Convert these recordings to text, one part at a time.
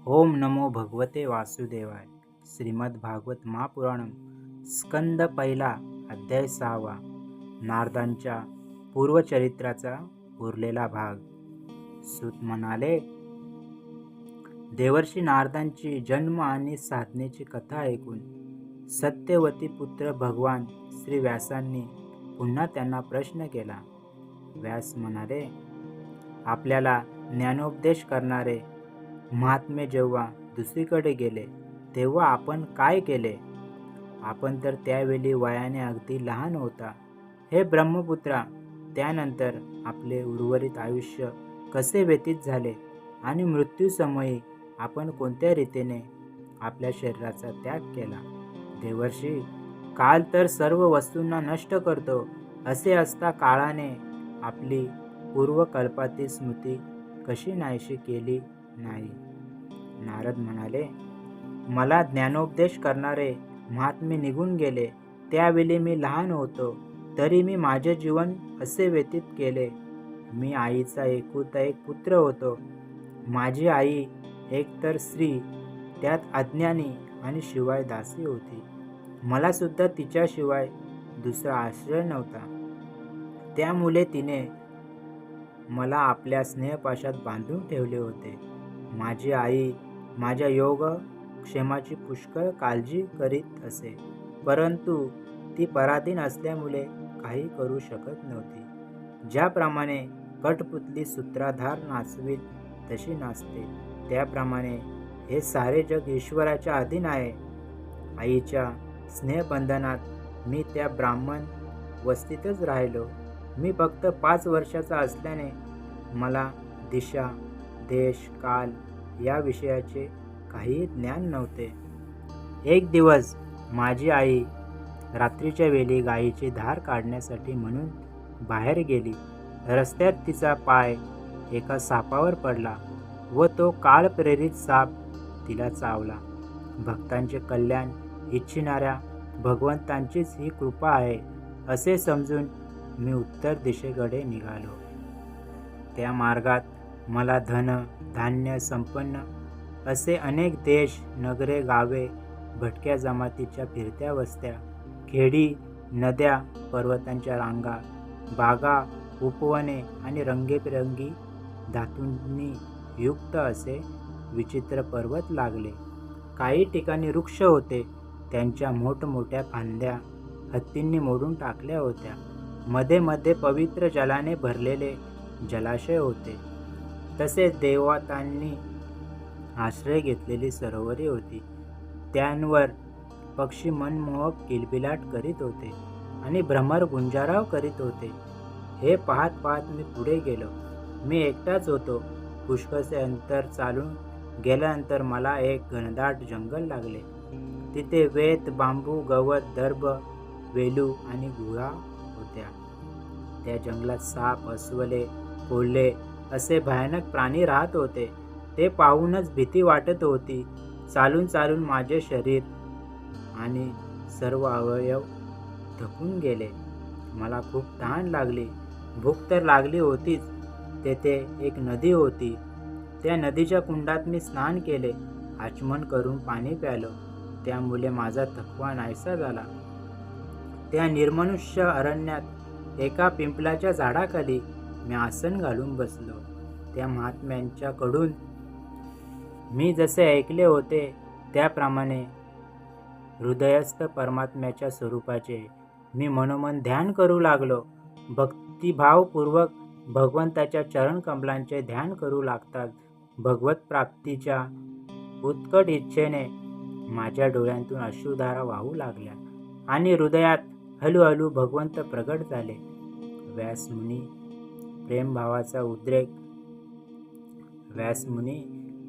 ओम नमो भगवते वासुदेवाय. श्रीमद भागवत महापुराणम स्कंद पहिला अध्याय 6. नारदांच्या पूर्वचरित्राचा उरलेला भाग. सूत म्हणाले, देवर्षी नारदांची जन्म आणि साधनेची कथा ऐकून सत्यवती पुत्र भगवान श्री व्यासांनी पुन्हा त्यांना प्रश्न केला. व्यास म्हणाले, आपल्याला ज्ञानोपदेश करणारे महात्मे जेव्हा दुसरीकडे गेले तेव्हा आपण काय केले? आपण तर त्यावेळी वयाने अगदी लहान होता. हे ब्रह्मपुत्रा, त्यानंतर आपले उर्वरित आयुष्य कसे व्यतीत झाले आणि मृत्यूसमयी आपण कोणत्या रीतीने आपल्या शरीराचा त्याग केला? देवर्षी, काल तर सर्व वस्तूंना नष्ट करतो, असे असता काळाने आपली पूर्वकल्पातील स्मृती कशी नाहीशी केली नाही? नारद म्हणाले, मला ज्ञानोपदेश करणारे महात्मे निघून गेले. त्यावेळी मी लहान होतो, तरी मी माझे जीवन असे व्यतीत केले. मी आईचा एकुलता एक पुत्र होतो. माझी आई एकतर स्त्री, त्यात अज्ञानी आणि शिवाय दासी होती. मला सुद्धा तिच्याशिवाय दुसरा आश्रय नव्हता. त्यामुळे तिने मला आपल्या स्नेहपाशात बांधून ठेवले होते. माझी आई माझ्या योगक्षेमाची पुष्कळ काळजी करीत असे, परंतु ती पराधीन असल्यामुळे काही करू शकत नव्हती. ज्याप्रमाणे कठपुतली सूत्रधार नाचवीत तशी नाचते, त्याप्रमाणे हे सारे जग ईश्वराच्या अधीन आहे. आईच्या स्नेहबंधनात मी त्या ब्राह्मण वस्तीतच राहिलो. मी फक्त 5 वर्षाचा असल्याने मला दिशा, देश, काल या विषयाचे काही ज्ञान नव्हते. एक दिवस माझी आई रात्रीच्या वेळी गायीची धार काढण्यासाठी म्हणून बाहेर गेली. रस्त्यात तिचा पाय एका सापावर पडला व तो काळ प्रेरित साप तिला चावला. भक्तांचे कल्याण इच्छिणाऱ्या भगवंतांचीच ही कृपा आहे असे समजून मी उत्तर दिशेकडे निघालो. त्या मार्गात मला धन, धान्य, संपन्न असे अनेक देश, नगरे, गावे, भटक्या जमातीच्या फिरत्या वस्त्या, खेडी, नद्या, पर्वतांच्या रांगा, बागा, उपवने आणि रंगीबेरंगी धातूंनी युक्त असे विचित्र पर्वत लागले. काही ठिकाणी वृक्ष होते, त्यांच्या मोठमोठ्या फांद्या हत्तींनी मोडून टाकल्या होत्या. मध्ये मध्ये पवित्र जलाने भरलेले जलाशय होते. तसेच देवतांनी आश्रय घेतलेली सरोवरे होती. त्यांवर पक्षी मनमोहक किलबिलाट करीत होते आणि भ्रमर गुंजाराव करीत होते. हे पाहत पाहत मी पुढे गेलो. मी एकटाच होतो. पुष्कळसे अंतर चालून गेल्यानंतर मला एक घनदाट जंगल लागले. तिथे वेत, बांबू, गवत, दर्भ, वेलू आणि गुहा होत्या. त्या जंगलात साप, अस्वले, कोल्हे असे भयानक प्राणी राहत होते. ते पाहूनच भीती वाटत होती. चालून चालून माझे शरीर आणि सर्व अवयव थकून गेले. मला खूप तहान लागली. भूक तर लागली होतीच. तेथे एक नदी होती. त्या नदीच्या कुंडात मी स्नान केले. आचमन करून पाणी प्यालो. त्यामुळे माझा थकवा नाहीसा झाला. त्या निर्मनुष्य अरण्यात एका पिंपलाच्या झाडाखाली मी आसन घालून बसलो. त्या महात्म्यांच्याकडून मी जसे ऐकले होते त्याप्रमाणे हृदयस्थ परमात्म्याच्या स्वरूपाचे मी मनोमन ध्यान करू लागलो. भक्तिभावपूर्वक भगवंताच्या चरणकमलांचे ध्यान करू लागतात. भगवत प्राप्तीच्या उत्कट इच्छेने माझ्या डोळ्यांतून अश्रुधारा वाहू लागल्या आणि हृदयात हळूहळू भगवंत प्रगट झाले. व्यासमुनी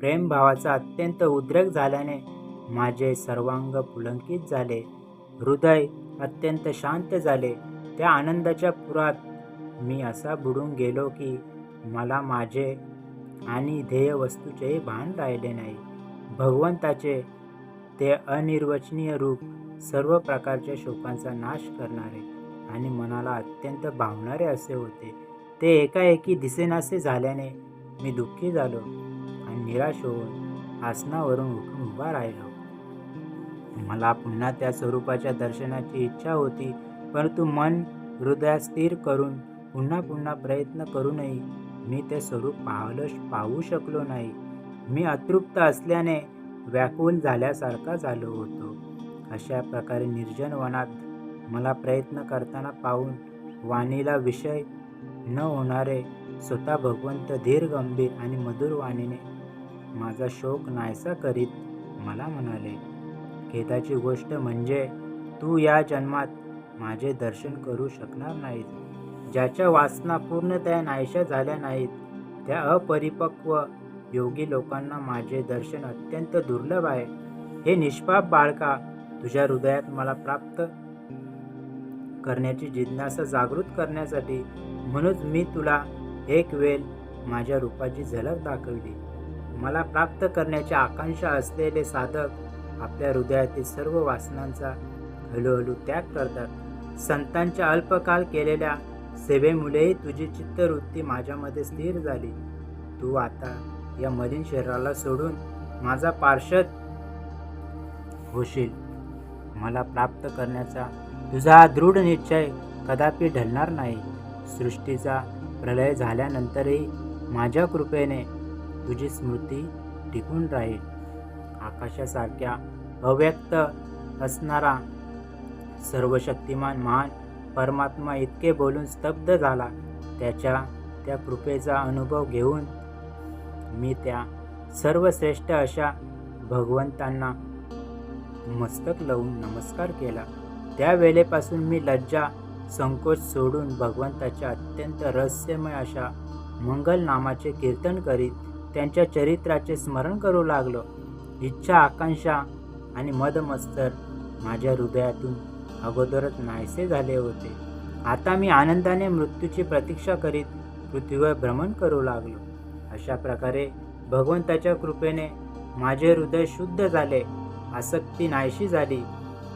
प्रेमभावाचा अत्यंत उद्रेक झाल्याने माझे सर्वांग पुलकित झाले. हृदय अत्यंत शांत झाले. त्या आनंदाच्या पुरात मी असा बुडून गेलो की मला माझे आणि ध्येय वस्तूचेही भान राहिले नाही. भगवंताचे ते अनिर्वचनीय रूप सर्व प्रकारच्या शोकांचा नाश करणारे आणि मनाला अत्यंत भावणारे असे होते. ते एकाएकी दिसेनासे झाल्याने मी दुःखी झालो आणि निराश होऊन आसनावरून उठून उभा राहिलो. मला पुन्हा त्या स्वरूपाच्या दर्शनाची इच्छा होती, परंतु मन हृदयात स्थिर करून पुन्हा पुन्हा प्रयत्न करूनही मी ते स्वरूप पाहू शकलो नाही. मी अतृप्त असल्याने व्याकुल झाल्यासारखा झालो होतो. अशा प्रकारे निर्जन वनात मला प्रयत्न करताना पाहून वाणीला विषय न होणारे स्वतः भगवंत धीर गंभीर आणि मधुर वाणीने माझा शोक नाहीसा करीत मला म्हणाले, खेदाची गोष्ट म्हणजे तू या जन्मात माझे दर्शन करू शकणार नाहीस. ज्याच्या वासना पूर्णतः नाहीशा झाल्या नाहीत त्या अपरिपक्व योगी लोकांना माझे दर्शन अत्यंत दुर्लभ आहे. हे निष्पाप बाळका, तुझ्या हृदयात मला प्राप्त करण्याची जिज्ञासा जागृत करण्यासाठी म्हणून मी तुला एक वेळ माझ्या रूपाची झलक दाखवली. मला प्राप्त करण्याची आकांक्षा असलेले साधक आपल्या हृदयातील सर्व वासनांचा हळूहळू त्याग करतात. संतांच्या अल्पकाल केलेल्या सेवेमुळेही तुझी चित्तवृत्ती माझ्यामध्ये स्थिर झाली. तू आता या मलिन शरीराला सोडून माझा पार्षद होशील. मला प्राप्त करण्याचा तुझा दृढ निश्चय कदापि ढलणार नाही. सृष्टीचा प्रलय झाल्यानंतरही माझ्या कृपेने तुझी स्मृती टिकून राहील. आकाशासारख्या अव्यक्त असणारा सर्वशक्तिमान महान परमात्मा इतके बोलून स्तब्ध झाला. त्याच्या त्या कृपेचा अनुभव घेऊन मी त्या सर्वश्रेष्ठ अशा भगवंतांना मस्तक लावून नमस्कार केला. त्या वेळेपासून मी लज्जा संकोच सोडून भगवंताच्या अत्यंत रहस्यमय अशा मंगल नामाचे कीर्तन करीत त्यांच्या चरित्राचे स्मरण करू लागलो. इच्छा, आकांक्षा आणि मदमत्सर माझ्या हृदयातून अगोदरच नाहीसे झाले होते. आता मी आनंदाने मृत्यूची प्रतीक्षा करीत पृथ्वीवर भ्रमण करू लागलो. अशा प्रकारे भगवंताच्या कृपेने माझे हृदय शुद्ध झाले, आसक्ती नाहीशी झाली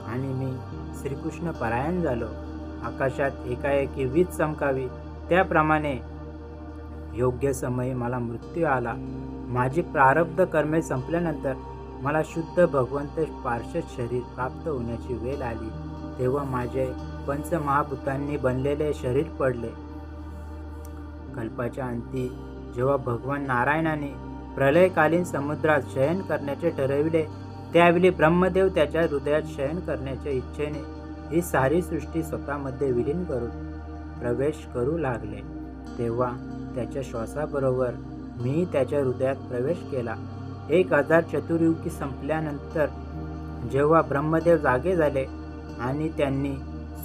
आणि मी श्रीकृष्ण परायण झालो. आकाशात एकाएकी वीज चमकावी त्याप्रमाणे योग्य समयी मला मृत्यू आला. माझी प्रारब्ध कर्मे संपल्यानंतर मला शुद्ध भगवंत पार्षद शरीर प्राप्त होण्याची वेळ आली. तेव्हा माझे पंचमहाभूतांनी बनलेले शरीर पडले. कल्पाच्या अंती जेव्हा भगवान नारायणाने प्रलयकालीन समुद्रात शयन करण्याचे ठरविले, त्यावेळी ब्रह्मदेव त्याच्या हृदयात शयन करण्याच्या इच्छेने ही सारी सृष्टी स्वतःमध्ये विलीन करून प्रवेश करू लागले. तेव्हा त्याच्या श्वासाबरोबर मी त्याच्या हृदयात प्रवेश केला. 1000 चतुर्युगी संपल्यानंतर जेव्हा ब्रह्मदेव जागे झाले आणि त्यांनी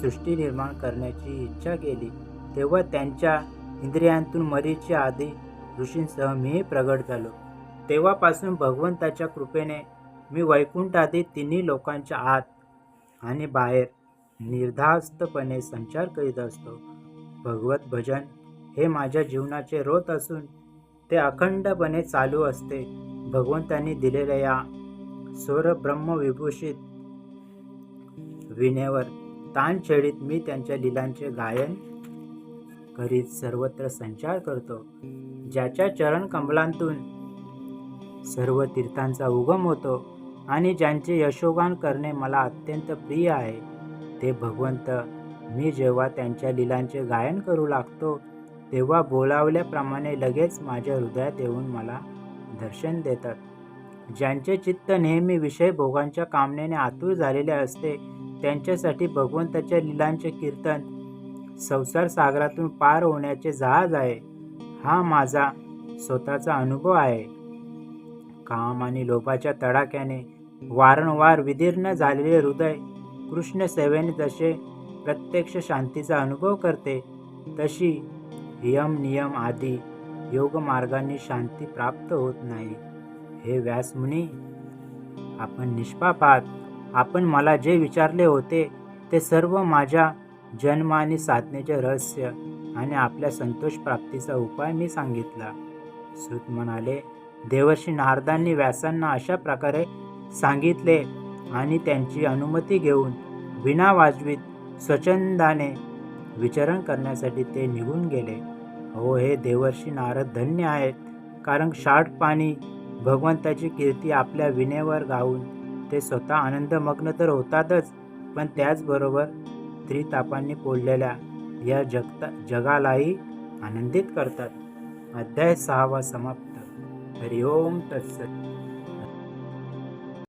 सृष्टी निर्माण करण्याची इच्छा केली, तेव्हा त्यांच्या इंद्रियांतून मरीची आदी ऋषींसह मी प्रगट झालो. तेव्हापासून भगवंताच्या कृपेने मी वैकुंठ आदी तिन्ही लोकांच्या आत आणि बाहेर निर्धास्तपणे संचार करीत असतो. भगवत भजन हे माझ्या जीवनाचे रोत असून ते अखंडपणे चालू असते. भगवंतांनी दिलेल्या या स्वर ब्रह्मविभूषित विणेवर तान छेडीत मी त्यांच्या लीलांचे गायन करीत सर्वत्र संचार करतो. ज्याच्या चरण कमलांतून सर्व तीर्थांचा उगम होतो आणि ज्यांचे यशोगान करणे मला अत्यंत प्रिय आहे, ते भगवंत मी जेव्हा त्यांच्या लीलांचे गायन करू लागतो तेव्हा बोलावल्याप्रमाणे लगेच माझ्या हृदयात येऊन मला दर्शन देतात. ज्यांचे चित्त नेहमी विषय भोगांच्या कामनेने आतुर झालेले असते, त्यांच्यासाठी भगवंताच्या लीलांचे कीर्तन संसार सागरातून पार होण्याचे जहाज आहे. हा माझा स्वतःचा अनुभव आहे. काम आणि लोभाच्या तडाख्याने वारंवार विदीर्ण झालेले हृदय कृष्ण सेवेने जसे प्रत्यक्ष शांतीचा अनुभव करते, तशी यम नियम आदी योग मार्गाने शांती प्राप्त होत नाही. हे व्यासमुनी, आपण निष्पाप आहात. आपण मला जे विचारले होते ते सर्व माझ्या जन्म आणि साधनेचे रहस्य आणि आपल्या संतोष प्राप्तीचा उपाय मी सांगितला. सूत म्हणाले, देवर्षी नारदांनी व्यासांना अशा प्रकारे सांगितले आणि त्यांची अनुमती घेऊन विणा वाजवीत स्वच्छंदाने विचरण करण्यासाठी ते निघून गेले. हो, हे देवर्षी नारद धन्य आहेत, कारण षाठ पाणी भगवंताची कीर्ती आपल्या विणेवर गाऊन ते स्वतः आनंदमग्न तर होतातच, पण त्याचबरोबर त्रितापांनी पोळलेल्या या जगालाही आनंदित करतात. अध्याय 6 समाप्त. हरिओम तत्सत.